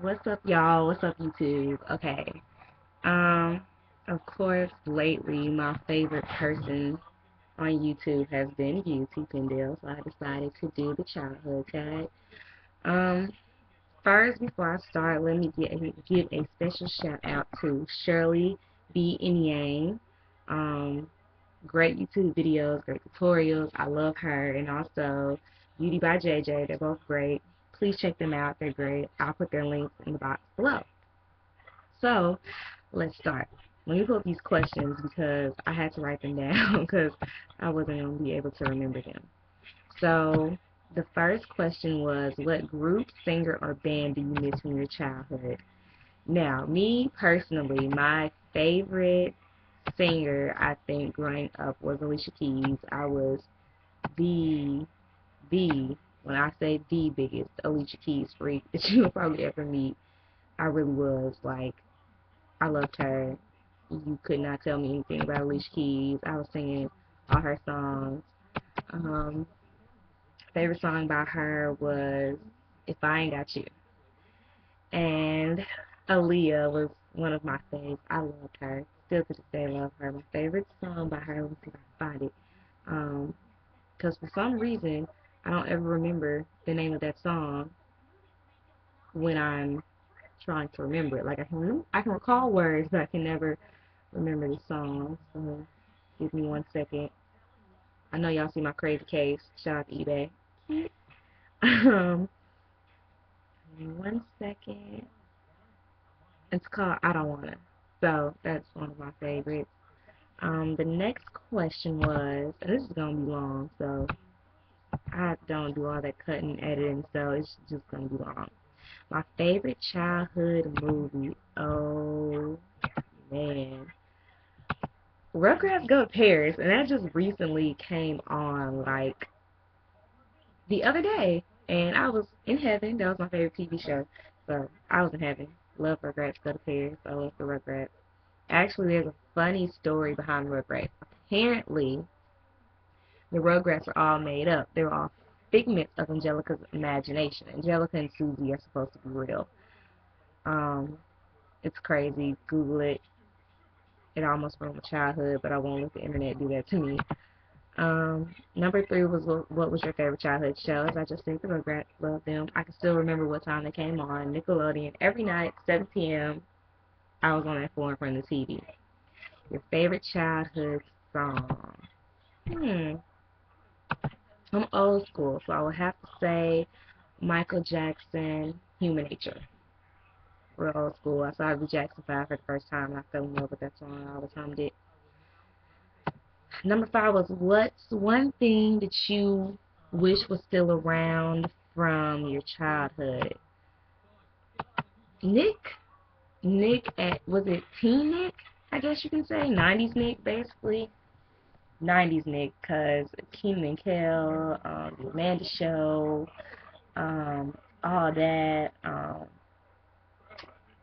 What's up, y'all? What's up, YouTube? Okay. Um, of course, lately my favorite person on YouTube has been Tpindell, so I decided to do the childhood tag. Um, First, before I start, let me give a special shout out to Shirley B. Yang. Um, Great YouTube videos, great tutorials. I love her, and also Beauty by JJ. They're both great. Please check them out. They're great. I'll put their links in the box below. So, let's start. Let me pull up these questions because I had to write them down because I wasn't going to be able to remember them. So, the first question was, what group, singer, or band do you miss from your childhood? Now, me personally, my favorite singer, I think, growing up was Alicia Keys. I was the, when I say the biggest Alicia Keys freak that you will probably ever meet. I really was. Like, I loved her. You could not tell me anything about Alicia Keys. I was singing all her songs. Um, Favorite song by her was If I Ain't Got You. And Aaliyah was one of my faves. I loved her. Still to this day, love her. My favorite song by her, let me see if I can find it. Because for some reason, I don't ever remember the name of that song when I'm trying to remember it. Like I can recall words, but I can never remember the song. So give me 1 second. I know y'all see my crazy case. Shout out to eBay. Um, 1 second. It's called I Don't Wanna. So that's one of my favorites. The next question was, and this is gonna be long, so I don't do all that cutting and editing, so it's just gonna be long. My favorite childhood movie. Oh man, Rugrats Go to Paris, and that just recently came on like the other day, and I was in heaven. That was my favorite TV show, so I was in heaven. Love Rugrats Go to Paris. I love the Rugrats. Actually, there's a funny story behind Rugrats. Apparently, the Rugrats are all made up. They're all figments of Angelica's imagination. Angelica and Susie are supposed to be real. Um, it's crazy. Google it. It almost ruined my childhood, but I won't let the internet do that to me. Number three was what was your favorite childhood show? As I just said, the Rugrats, love them. I can still remember what time they came on. Nickelodeon every night, 7 p.m. I was on that floor in front of the TV. Your favorite childhood song? Hmm. I'm old school, so I would have to say Michael Jackson, Human Nature. Real old school. I saw the Jackson 5 for the first time, and I fell in love with that song. I always hummed it. Number five was, what's one thing that you wish was still around from your childhood? Nick? Nick was it Teen Nick? I guess you can say. 90s Nick, basically. 90s Nick, because Keenan and Kel, The Amanda Show, all that,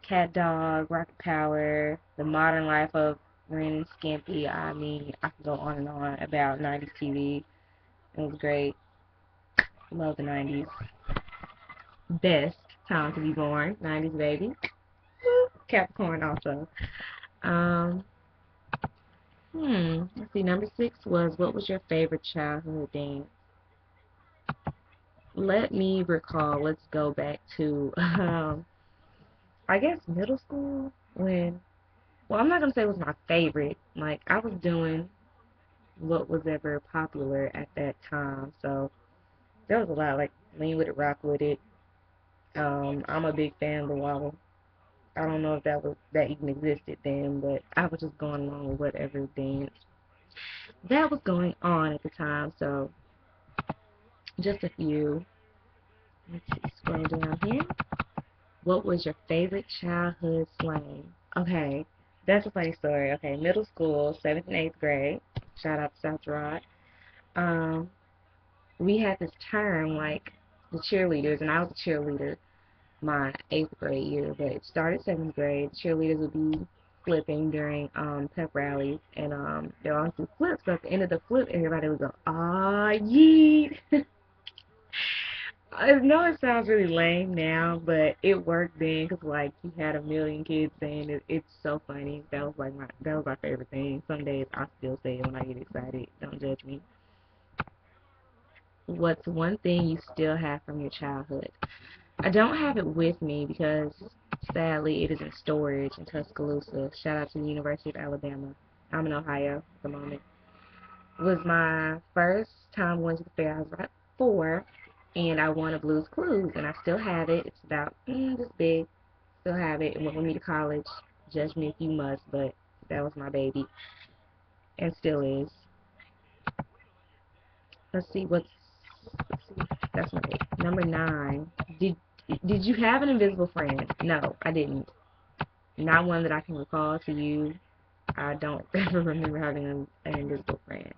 Cat Dog, Rocket Power, The Modern Life of Ren and Skimpy. I mean, I could go on and on about 90s TV. It was great. Love the 90s. Best time to be born. 90s baby. Capricorn also. Um, let's see. Number six was, what was your favorite childhood dance? Let me recall. Let's go back to, I guess middle school when, well, I'm not going to say it was my favorite. Like, I was doing what was ever popular at that time. So, there was a lot, like, Lean With It, Rock With It. I'm a big fan of the Wobble. I don't know if that even existed then, but I was just going along with whatever dance that was going on at the time. So, just a few. Let's see, scroll down here. What was your favorite childhood slang? Okay, that's a funny story. Okay, middle school, 7th and 8th grade. Shout out to South Rod. Um, we had this term, like, the cheerleaders, and I was a cheerleader my 8th grade year, but it started 7th grade. Cheerleaders would be flipping during pep rallies, and they'll always do flips, so at the end of the flip, everybody would go, ah, yeet. I know it sounds really lame now, but it worked then because like you had a million kids saying it. It's so funny. That was my favorite thing. Some days I still say it when I get excited. Don't judge me. What's one thing you still have from your childhood? I don't have it with me because sadly it is in storage in Tuscaloosa. Shout out to the University of Alabama. I'm in Ohio at the moment. It was my first time going to the fair. I was about 4, and I won a Blue's Clues, and I still have it. It's about this big. Still have it. It went with me to college. Judge me if you must, but that was my baby, and still is. Let's see what's. Let's see. That's my baby. Number 9. Did did you have an invisible friend? No, I didn't. Not one that I can recall to you. I don't ever remember having an invisible friend.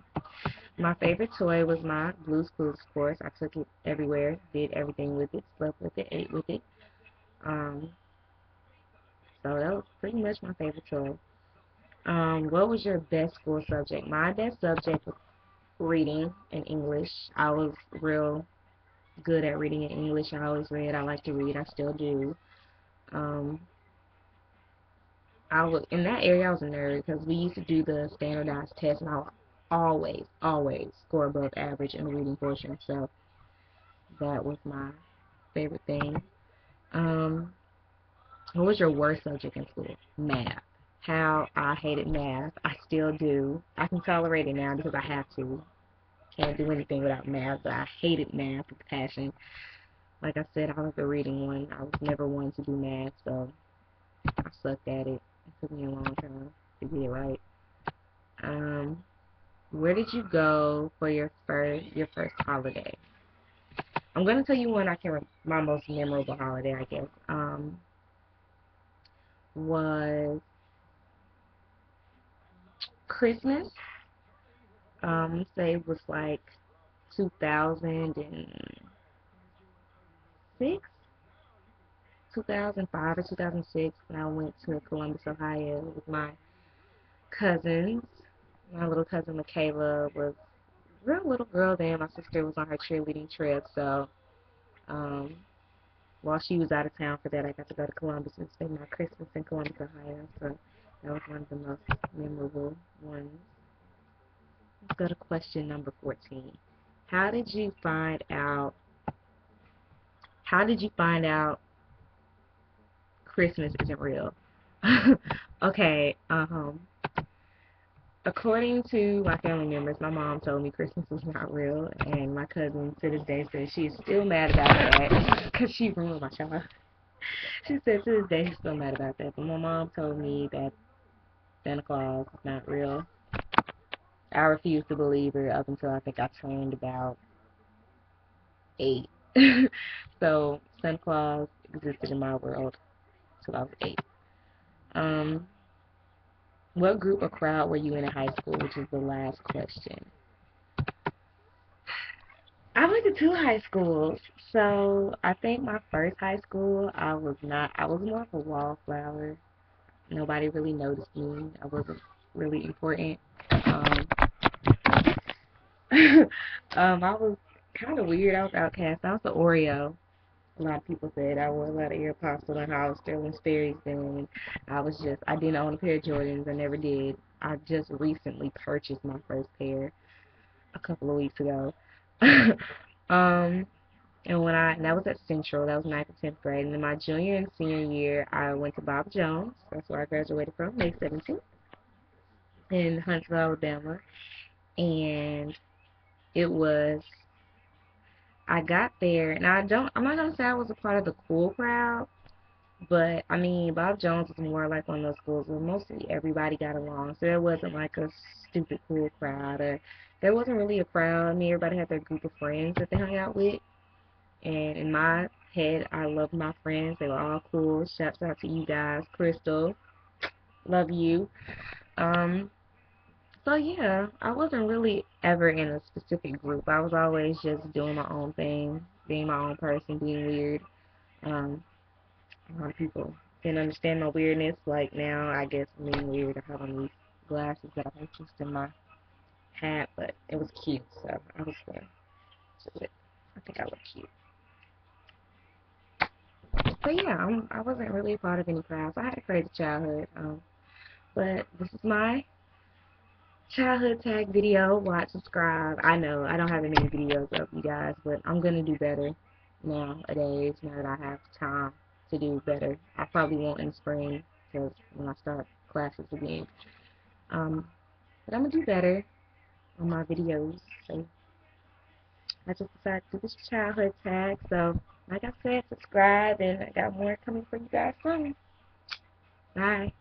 My favorite toy was my Blue's Clues, of course. I took it everywhere, did everything with it, slept with it, ate with it. Um, so that was pretty much my favorite toy. What was your best school subject? My best subject was reading and English. I was real good at reading and English. I always read. I like to read. I still do. Um, I was in that area. I was a nerd because we used to do the standardized test, and I would always score above average in the reading portion. So that was my favorite thing. Um, what was your worst subject in school? Math. How I hated math. I still do. I can tolerate it now because I have to. Can't do anything without math, but I hated math with passion. Like I said, I was the reading one. I was never one to do math, so I sucked at it. It took me a long time to get it right. Um, where did you go for your first holiday? I'm gonna tell you one I can my most memorable holiday, I guess. Was Christmas. Say it was like 2006, 2005 or 2006, when I went to Columbus, Ohio with my cousins. My little cousin Michaela was a real little girl then. My sister was on her cheerleading trip, so um, while she was out of town for that, I got to go to Columbus and spend my Christmas in Columbus, Ohio. So that was one of the most memorable ones. Let's go to question number 14. How did you find out? How did you find out Christmas isn't real? Okay. According to my family members, my mom told me Christmas is not real, and my cousin to this day says she's still mad about that because she ruined my child. She said to this day she's still mad about that, but my mom told me that Santa Claus is not real. I refused to believe her up until I think I turned about 8. So Santa Claus existed in my world till I was 8. Um, what group or crowd were you in high school, which is the last question? I went to 2 high schools. So I think my first high school, I was more of a wallflower. Nobody really noticed me. I wasn't really important. Um, I was kind of weird. I was outcast. I was the Oreo. A lot of people said I wore a lot of Aeropostale and Hollister and Sperry's then. I didn't own a pair of Jordans. I never did. I just recently purchased my first pair a couple of weeks ago. um, and that was at Central. That was 9th and 10th grade. And in my junior and senior year, I went to Bob Jones. That's where I graduated from, May 17th, in Huntsville, Alabama. And it was I got there, and I'm not gonna say I was a part of the cool crowd, but I mean, Bob Jones was more like one of those schools where mostly everybody got along, so there wasn't like a stupid cool crowd, or there wasn't really a crowd. I mean, everybody had their group of friends that they hung out with, and in my head, I loved my friends. They were all cool. Shouts out to you guys, Crystal, love you. Um, so yeah, I wasn't really ever in a specific group. I was always just doing my own thing, being my own person, being weird. Um, a lot of people didn't understand my weirdness. Like now, I guess I'm being weird. I have on these glasses that I purchased in my hat, but it was cute, so I was gonna. I think I look cute. So yeah, I wasn't really a part of any crowds. I had a crazy childhood. But this is my childhood tag video. Watch, subscribe. I know I don't have any videos of you guys, but I'm gonna do better nowadays. Now that I have time to do better, I probably won't in the spring because when I start classes again. But I'm gonna do better on my videos. So I just decided to do this childhood tag. So like I said, subscribe, and I got more coming for you guys soon. Bye.